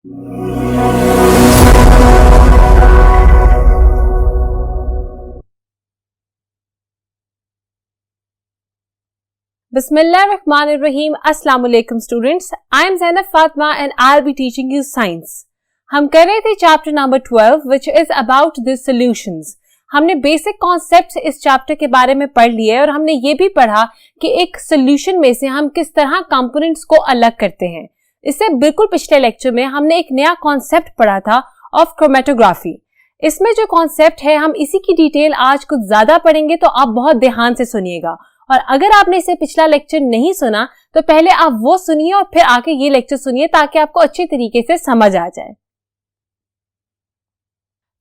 Bismillahirrahmanirrahim. Assalamu alaikum students. I am Zainab Fatma and I'll be teaching you science. हम कर रहे थे chapter number 12 which is about the solutions. हमने basic concepts इस chapter के बारे में पढ़ लिए और हमने ये भी पढ़ा कि एक सोल्यूशन में से हम किस तरह कंपोनेंट्स को अलग करते हैं. इससे बिल्कुल पिछले लेक्चर में हमने एक नया कॉन्सेप्ट पढ़ा था ऑफ क्रोमेटोग्राफी. इसमें जो कॉन्सेप्ट है हम इसी की डिटेल आज कुछ ज्यादा पढ़ेंगे, तो आप बहुत ध्यान से सुनिएगा. और अगर आपने इसे पिछला लेक्चर नहीं सुना तो पहले आप वो सुनिए और फिर आके ये लेक्चर सुनिए ताकि आपको अच्छी तरीके से समझ आ जाए.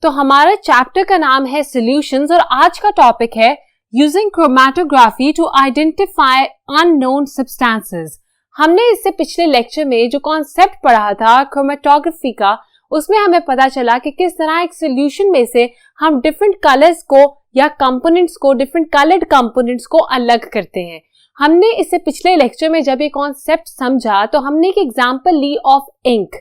तो हमारा चैप्टर का नाम है सॉल्यूशंस और आज का टॉपिक है using chromatography to identify unknown substances. हमने इससे पिछले लेक्चर में जो कॉन्सेप्ट पढ़ा था क्रोमेटोग्राफी का, उसमें हमें पता चला कि किस तरह एक सॉल्यूशन में से हम डिफरेंट कलर्स को या कंपोनेंट्स को, डिफरेंट कलर्ड कंपोनेंट्स को अलग करते हैं. हमने इससे पिछले लेक्चर में जब ये कॉन्सेप्ट समझा तो हमने एक एग्जांपल ली ऑफ इंक.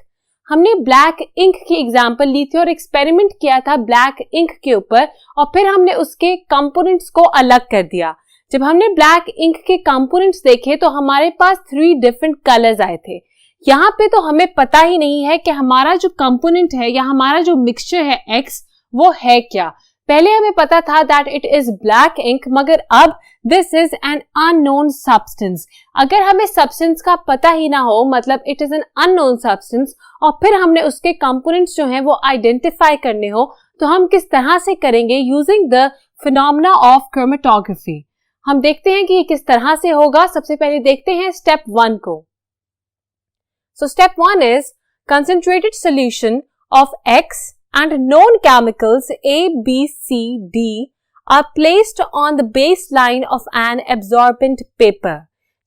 हमने ब्लैक इंक की एग्जांपल ली थी और एक्सपेरिमेंट किया था ब्लैक इंक के ऊपर और फिर हमने उसके कंपोनेंट्स को अलग कर दिया. जब हमने ब्लैक इंक के कंपोनेंट्स देखे तो हमारे पास 3 डिफरेंट कलर्स आए थे. यहाँ पे तो हमें पता ही नहीं है कि हमारा जो कंपोनेंट है या हमारा जो मिक्सचर है X वो है क्या. पहले हमें पता था that it is black ink, मगर अब this is an unknown substance. अगर हमें सब्सटेंस का पता ही ना हो, मतलब it is an unknown substance, और फिर हमने उसके कंपोनेंट्स जो हैं वो आइडेंटिफाई करने हो, तो हम किस तरह से करेंगे using the phenomena of chromatography. हम देखते हैं कि ये किस तरह से होगा. सबसे पहले देखते हैं स्टेप 1 को. So step 1 is concentrated solution of X and known chemicals A, B, C, D are placed on the baseline of an absorbent paper.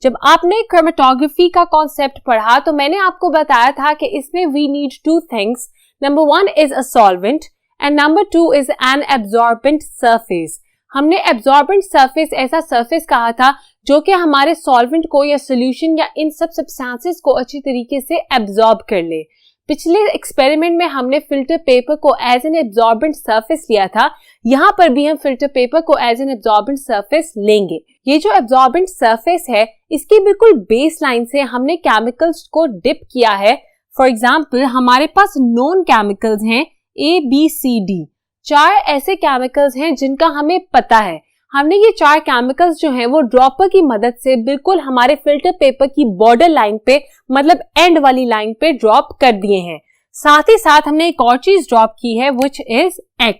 जब आपने chromatography का कॉन्सेप्ट पढ़ा तो मैंने आपको बताया था कि इसमें we need 2 things. Number 1 is a solvent and number 2 is an absorbent surface. हमने एब्जॉर्बेंट सरफेस ऐसा सरफेस कहा था जो कि हमारे सॉल्वेंट को या सॉल्यूशन या इन सब सब्सटेंसेस को अच्छी तरीके से एब्जॉर्ब कर ले. पिछले एक्सपेरिमेंट में हमने फिल्टर पेपर को एज एन एब्जॉर्बेंट सरफेस लिया था. यहाँ पर भी हम फिल्टर पेपर को एज एन एब्जॉर्बेंट सरफेस लेंगे. ये जो एब्जॉर्बेंट सरफेस है इसकी बिल्कुल बेस लाइन से हमने केमिकल्स को डिप किया है. फॉर एग्जाम्पल हमारे पास नोन केमिकल्स हैं ABCD. 4 ऐसे केमिकल्स हैं जिनका हमें पता है. हमने ये 4 केमिकल्स जो हैं वो ड्रॉपर की मदद से बिल्कुल हमारे फिल्टर पेपर की बॉर्डर लाइन पे, मतलब एंड वाली लाइन पे ड्रॉप कर दिए हैं. साथ ही साथ हमने एक और चीज ड्रॉप की है व्हिच इज X.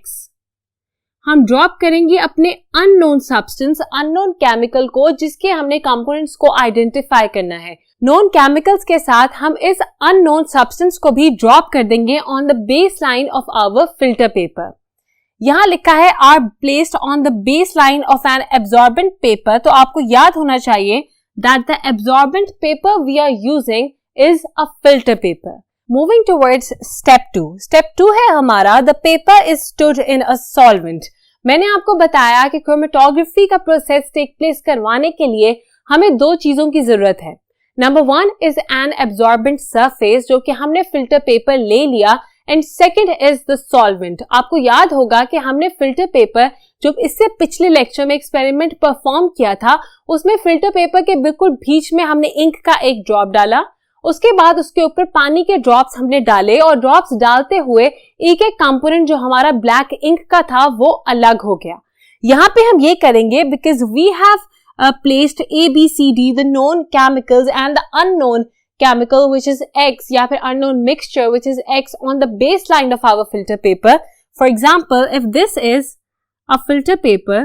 हम ड्रॉप करेंगे अपने अननोन सब्सटेंस, अननोन केमिकल को जिसके हमने कंपोनेंट्स को आइडेंटिफाई करना है. नोन केमिकल्स के साथ हम इस अननोन सब्सटेंस को भी ड्रॉप कर देंगे on the base line of our filter paper. यहाँ लिखा है are placed on the base line of an absorbent paper. तो आपको याद होना चाहिए that the absorbent paper we are using is a filter paper. Moving towards step 2. Step 2 है हमारा the paper is stored in a solvent. मैंने आपको बताया कि क्रोमेटोग्राफी का प्रोसेस टेक प्लेस करवाने के लिए हमें 2 चीजों की जरूरत है. Number 1 is an absorbent surface जो कि हमने फिल्टर पेपर ले लिया, and second is the solvent. आपको याद होगा कि हमने फिल्टर पेपर जो इससे पिछले लेक्चर में एक्सपेरिमेंट परफॉर्म किया था उसमें फिल्टर पेपर के बिल्कुल बीच में हमने इंक का एक ड्रॉप डाला. उसके बाद उसके ऊपर पानी के ड्रॉप्स हमने डाले और ड्रॉप्स डालते हुए एक एक कंपोनेंट जो हमारा ब्लैक इंक का था वो अलग हो गया. यहाँ पे हम ये करेंगे because we have placed ABCD the known chemicals and the unknown chemical which is X या फिर unknown mixture which is X on the baseline of our filter paper. For example, if this is a filter paper,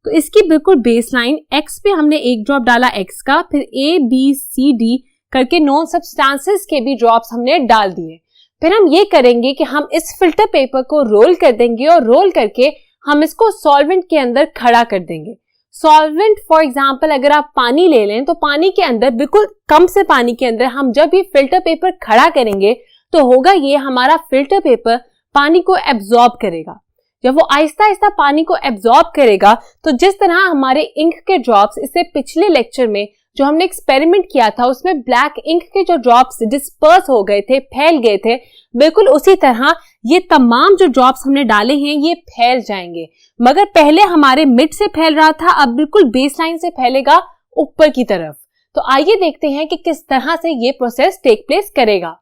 तो इसकी बिल्कुल baseline X पे हमने एक drop डाला X का, फिर ABCD करके नॉन सब्सटेंसेस के भी ड्रॉप्स हमने डाल दिए. फिर हम ये करेंगे कि हम इस फिल्टर पेपर को रोल कर देंगे और रोल करके हम इसको सॉल्वेंट के अंदर खड़ा कर देंगे. सॉल्वेंट फॉर एग्जाम्पल अगर आप पानी ले लें तो पानी के अंदर, बिल्कुल कम से पानी के अंदर हम जब ये फिल्टर पेपर खड़ा करेंगे तो होगा ये हमारा फिल्टर पेपर पानी को एब्जॉर्ब करेगा. जब वो आहिस्ता आहिस्ता पानी को एब्जॉर्ब करेगा तो जिस तरह हमारे इंक के ड्रॉप्स इससे पिछले लेक्चर में जो हमने एक्सपेरिमेंट किया था उसमें ब्लैक इंक के जो ड्रॉप्स डिस्पर्स हो गए थे, फैल गए थे, बिल्कुल उसी तरह ये तमाम जो ड्रॉप्स हमने डाले हैं ये फैल जाएंगे। मगर पहले हमारे मिड से फैल रहा था, अब बिल्कुल बेसलाइन से फैलेगा ऊपर की तरफ। तो आइए देखते हैं कि किस तरह से ये प्रोसेस टेक प्लेस करेगा।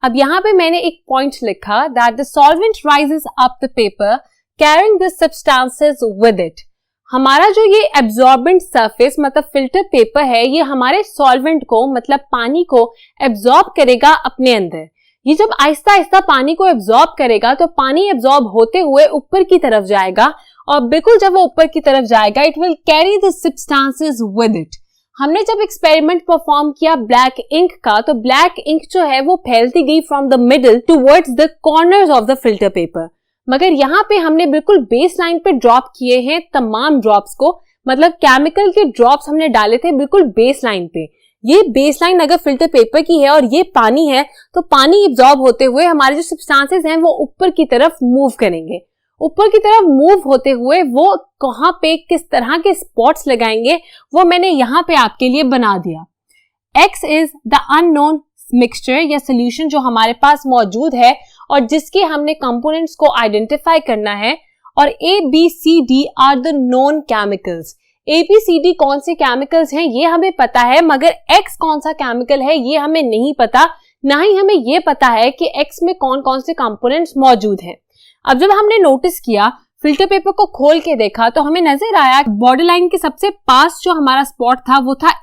अब यहाँ पे मैंने एक पॉइंट लिखा that the solvent rises up the paper carrying the substances with it. हमारा जो ये एब्जॉर्बेंट सरफेस मतलब फिल्टर पेपर है, ये हमारे सॉल्वेंट को मतलब पानी को एब्जॉर्ब करेगा अपने अंदर। ये जब आहिस्ता आहिस्ता पानी को एब्जॉर्ब करेगा तो पानी एब्जॉर्ब होते हुए ऊपर की तरफ जाएगा, और बिल्कुल जब वो ऊपर की तरफ जाएगा it will carry the substances with it. हमने जब एक्सपेरिमेंट परफॉर्म किया ब्लैक इंक का, तो ब्लैक इंक जो है वो फैलती गई from the middle towards the corners of the filter paper. मगर यहाँ पे हमने बिल्कुल बेस लाइन पे ड्रॉप किए हैं तमाम ड्रॉप्स को, मतलब केमिकल के ड्रॉप्स हमने डाले थे बिल्कुल बेस लाइन पे। ये बेस लाइन अगर फिल्टर पेपर की है और ये पानी है, तो पानी एब्जॉर्ब होते हुए हमारे जो सब्सटेंसेस हैं वो ऊपर की तरफ मूव करेंगे। ऊपर की तरफ मूव होते हुए वो कहाँ पे किस तरह के स्पॉट्स लगाएंगे वो मैंने यहाँ पे आपके लिए बना दिया। X is the unknown mixture या सोल्यूशन जो हमारे पास मौजूद है और जिसके हमने कंपोनेंट्स को आइडेंटिफाई करना है, और ABCD are the known chemicals. ABCD कौन से केमिकल्स हैं ये हमें पता है, मगर X कौन सा केमिकल है ये हमें नहीं पता, ना ही हमें ये पता है कि X में कौन कौन से कंपोनेंट्स मौजूद हैं। अब जब हमने नोटिस किया, फिल्टर पेपर को खोल के देखा, तो हमें नजर आया बॉर्डर लाइन के सबसे पास जो हमारा स्पॉट था वो था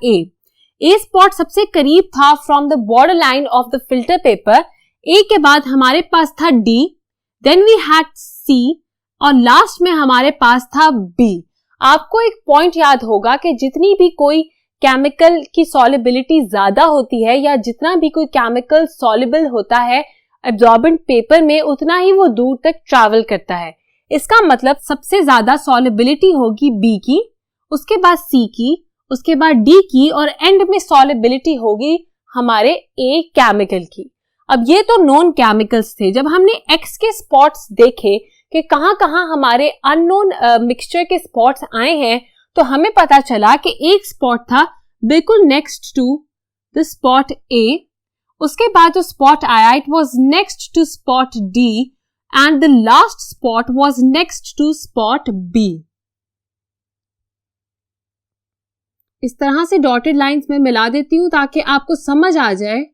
ए स्पॉट सबसे करीब था from the border line of the filter paper. A के बाद हमारे पास था D, then we had C, और लास्ट में हमारे पास था बी। आपको एक पॉइंट याद होगा कि जितनी भी कोई केमिकल की सॉल्युबिलिटी ज्यादा होती है या जितना भी कोई केमिकल सॉल्युबल होता है एब्जॉर्बेंट पेपर में, उतना ही वो दूर तक ट्रैवल करता है। इसका मतलब सबसे ज्यादा सॉल्युबिलिटी होगी बी की, उसके बाद सी की, उसके बाद डी की, और एंड में सॉल्युबिलिटी होगी हमारे ए केमिकल की। अब ये तो नॉन केमिकल्स थे। जब हमने एक्स के स्पॉट्स देखे कि कहां कहां हमारे अननोन मिक्सचर के स्पॉट्स आए हैं, तो हमें पता चला कि एक स्पॉट था बिल्कुल next to the spot A, उसके बाद जो स्पॉट आया it was next to spot D, and the last spot was next to spot B. इस तरह से डॉटेड लाइंस में मिला देती हूं ताकि आपको समझ आ जाए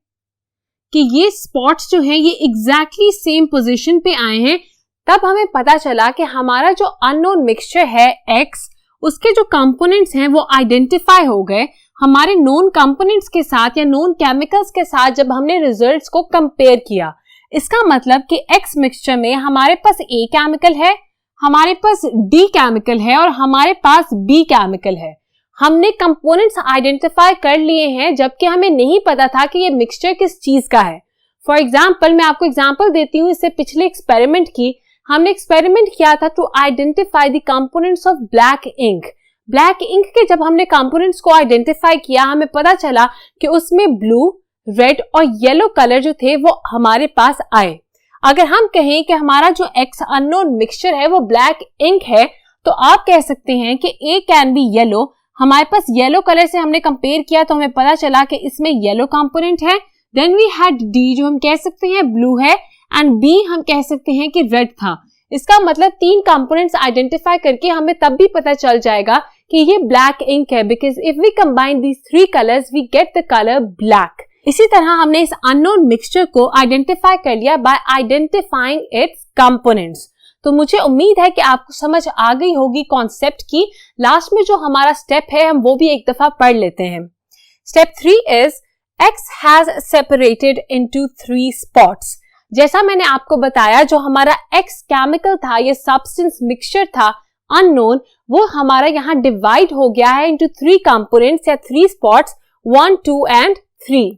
कि ये स्पॉट्स जो हैं ये एग्जैक्टली सेम पोजीशन पे आए हैं। तब हमें पता चला कि हमारा जो अननोन मिक्सचर है एक्स, उसके जो कंपोनेंट्स हैं वो आइडेंटिफाई हो गए हमारे नोन कंपोनेंट्स के साथ या नोन केमिकल्स के साथ जब हमने रिजल्ट्स को कंपेयर किया। इसका मतलब कि एक्स मिक्सचर में हमारे पास ए केमिकल है, हमारे पास डी केमिकल है और हमारे पास बी केमिकल है। हमने कंपोनेंट्स आइडेंटिफाई कर लिए हैं जबकि हमें नहीं पता था कि ये मिक्सचर किस चीज का है। फॉर एग्जाम्पल, मैं आपको एग्जाम्पल देती हूँ इससे पिछले एक्सपेरिमेंट की। हमने एक्सपेरिमेंट किया था to identify the components of black ink. Black ink के जब हमने कंपोनेंट्स को आइडेंटिफाई किया, हमें पता चला कि उसमें ब्लू, रेड और येलो कलर जो थे वो हमारे पास आए। अगर हम कहें कि हमारा जो एक्स अननोन मिक्सचर है वो ब्लैक इंक है, तो आप कह सकते हैं कि ए कैन बी येलो। हमारे पास येलो कलर से हमने कंपेयर किया तो हमें पता चला कि इसमें येलो कंपोनेंट है। देन वी हैड डी जो हम कह सकते हैं ब्लू है, एंड बी हम कह सकते हैं कि रेड था। इसका मतलब 3 कंपोनेंट्स आइडेंटिफाई करके हमें तब भी पता चल जाएगा कि ये ब्लैक इंक है, because if we combine these 3 colours we get the colour black. इसी तरह हमने इस अननोन मिक्सचर को आइडेंटिफाई कर लिया बाय आइडेंटिफाइंग इट्स कंपोनेंट्स। तो मुझे उम्मीद है कि आपको समझ आ गई होगी कॉन्सेप्ट की। लास्ट में जो हमारा स्टेप है हम वो भी एक दफा पढ़ लेते हैं। Step 3 is X has separated into 3 spots। जैसा मैंने आपको बताया, जो हमारा X केमिकल था, ये सब्सटेंस मिक्सचर था अननोन, वो हमारा यहाँ डिवाइड हो गया है into 3 कंपोनेंट्स या 3 स्पॉट्स, 1, 2 एंड 3।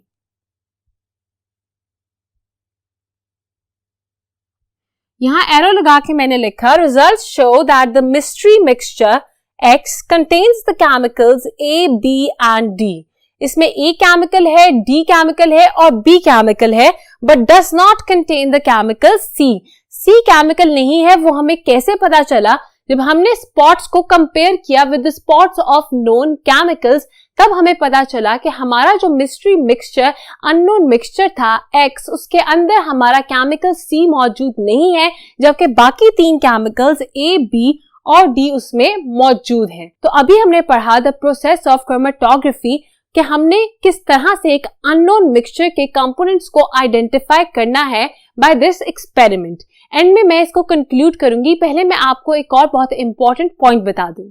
यहाँ एरो लगा के मैंने लिखा results show that the mystery mixture X contains the chemicals A, B and D। इसमें A केमिकल है, D केमिकल है और B केमिकल है, but does not contain the chemical C। C chemical नहीं है। वो हमें कैसे पता चला जब हमने स्पॉट्स को कंपेयर किया with the spots of known chemicals, तब हमें पता चला कि हमारा जो मिस्ट्री मिक्सचर, अननोन मिक्सचर था X, उसके अंदर हमारा केमिकल C मौजूद नहीं है, जबकि बाकी 3 केमिकल्स A, B और D उसमें मौजूद हैं। तो अभी हमने पढ़ा द प्रोसेस ऑफ क्रोमेटोग्राफी कि हमने किस तरह से एक अननोन मिक्सचर के कंपोनेंट्स को आइडेंटिफाई करना है बाय दिस एक्सपेरिमेंट। एंड में मैं इसको कंक्लूड करूंगी। पहले मैं आपको एक और बहुत इंपॉर्टेंट पॉइंट बता दूं।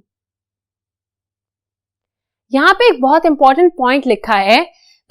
यहाँ पे एक बहुत इंपॉर्टेंट पॉइंट लिखा है,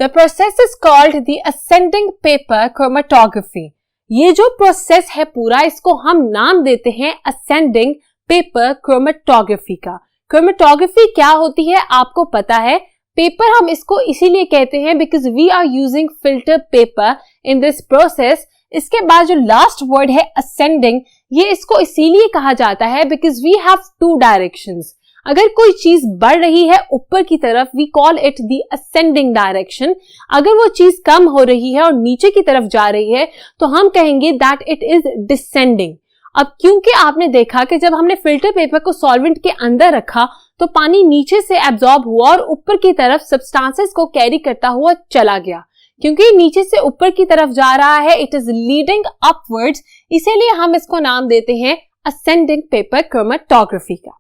the process is called the ascending paper chromatography. ये जो प्रोसेस है पूरा, इसको हम नाम देते हैं असेंडिंग पेपर क्रोमेटोग्राफी का। क्रोमेटोग्राफी क्या होती है आपको पता है। पेपर हम इसको इसीलिए कहते हैं because we are using filter paper in this process. इसके बाद जो लास्ट वर्ड है असेंडिंग, ये इसको इसीलिए कहा जाता है बिकॉज वी हैव 2 डायरेक्शंस। अगर कोई चीज बढ़ रही है ऊपर की तरफ, we call it the ascending direction. अगर वो चीज कम हो रही है और नीचे की तरफ जा रही है तो हम कहेंगे दैट इट इज डिसेंडिंग। अब क्योंकि आपने देखा कि जब हमने फिल्टर पेपर को सॉल्वेंट के अंदर रखा तो पानी नीचे से एब्जॉर्ब हुआ और ऊपर की तरफ सब्सटेंसेस को कैरी करता हुआ चला गया। क्योंकि नीचे से ऊपर की तरफ जा रहा है, इट इज लीडिंग अपवर्ड्स, इसीलिए हम इसको नाम देते हैं असेंडिंग पेपर क्रोमेटोग्राफी का।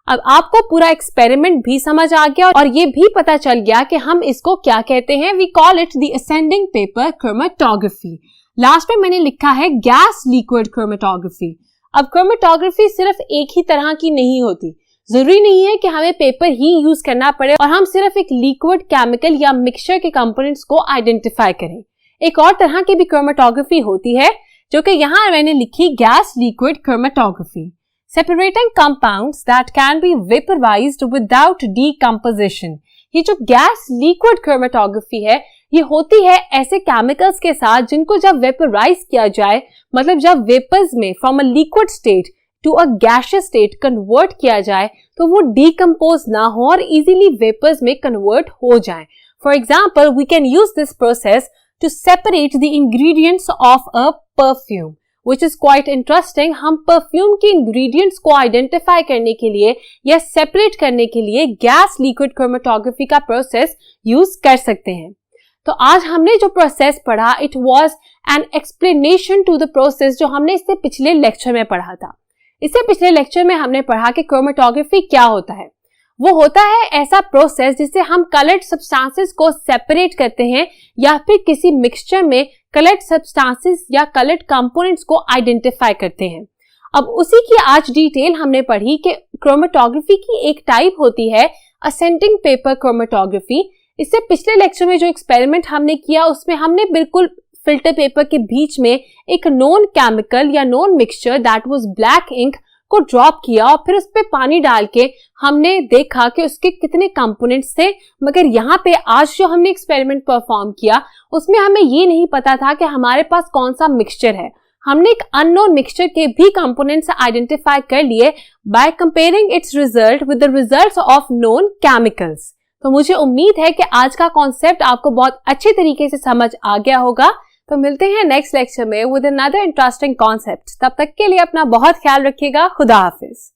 अब आपको पूरा एक्सपेरिमेंट भी समझ आ गया और ये भी पता चल गया कि हम इसको क्या कहते हैं। We call it the ascending paper chromatography. Last में मैंने लिखा है गैस लिक्विड क्रोमेटोग्राफी। अब क्रोमेटोग्राफी सिर्फ एक ही तरह की नहीं होती। जरूरी नहीं है कि हमें पेपर ही यूज करना पड़े और हम सिर्फ एक लिक्विड केमिकल या मिक्सचर के कंपोनेंट्स को आइडेंटिफाई करें। एक और तरह की भी क्रोमेटोग्राफी होती है जो कि यहाँ मैंने लिखी gas liquid chromatography. Separating compounds that can be vaporized without decomposition। ये जो गैस लिक्विड क्रोमेटोग्राफी है, ये होती है ऐसे केमिकल्स के साथ जिनको जब वेपराइज किया जाए, मतलब जब वेपर्स में from a liquid state to a gaseous state convert किया जाए तो वो डिकम्पोज ना हो और इजीली वेपर्स में कन्वर्ट हो जाए। For example, we can use this process to separate the ingredients of a perfume, which is quite interesting। हम परफ्यूम के इंग्रेडिएंट्स को आइडेंटिफाई करने के लिए या सेपरेट करने के लिए गैस लिक्विड क्रोमेटोग्राफी का प्रोसेस यूज कर सकते हैं। तो आज हमने जो प्रोसेस पढ़ा, it was an explanation to the process जो हमने इससे पिछले लेक्चर में पढ़ा था। इससे पिछले लेक्चर में हमने पढ़ा कि क्रोमेटोग्राफी क्या होता है। वो होता है ऐसा प्रोसेस जिससे हम कलर्ड सब्सटेंसेस को सेपरेट करते हैं या फिर किसी मिक्सचर में कलर्ड सब्सटेंसेस या कलर्ड कंपोनेंट्स को आइडेंटिफाई करते हैं। अब उसी की आज डिटेल हमने पढ़ी कि क्रोमेटोग्राफी की एक टाइप होती है असेंडिंग पेपर क्रोमेटोग्राफी। इससे पिछले लेक्चर में जो एक्सपेरिमेंट हमने किया उसमें हमने बिल्कुल फिल्टर पेपर के बीच में एक नॉन केमिकल या known mixture that was black ink को ड्रॉप किया और फिर उस पे पानी डाल के हमने देखा कि उसके कितने कंपोनेंट्स थे। मगर यहाँ पे आज जो हमने एक्सपेरिमेंट परफॉर्म किया उसमें हमें ये नहीं पता था कि हमारे पास कौन सा मिक्सचर है। हमने एक अननोन मिक्सचर के भी कंपोनेंट्स आइडेंटिफाई कर लिए by comparing it's result with the results of known chemicals. तो मुझे उम्मीद है कि आज का कॉन्सेप्ट आपको बहुत अच्छे तरीके से समझ आ गया होगा। तो मिलते हैं नेक्स्ट लेक्चर में विद अनदर इंटरेस्टिंग कॉन्सेप्ट। तब तक के लिए अपना बहुत ख्याल रखिएगा। खुदा हाफिज।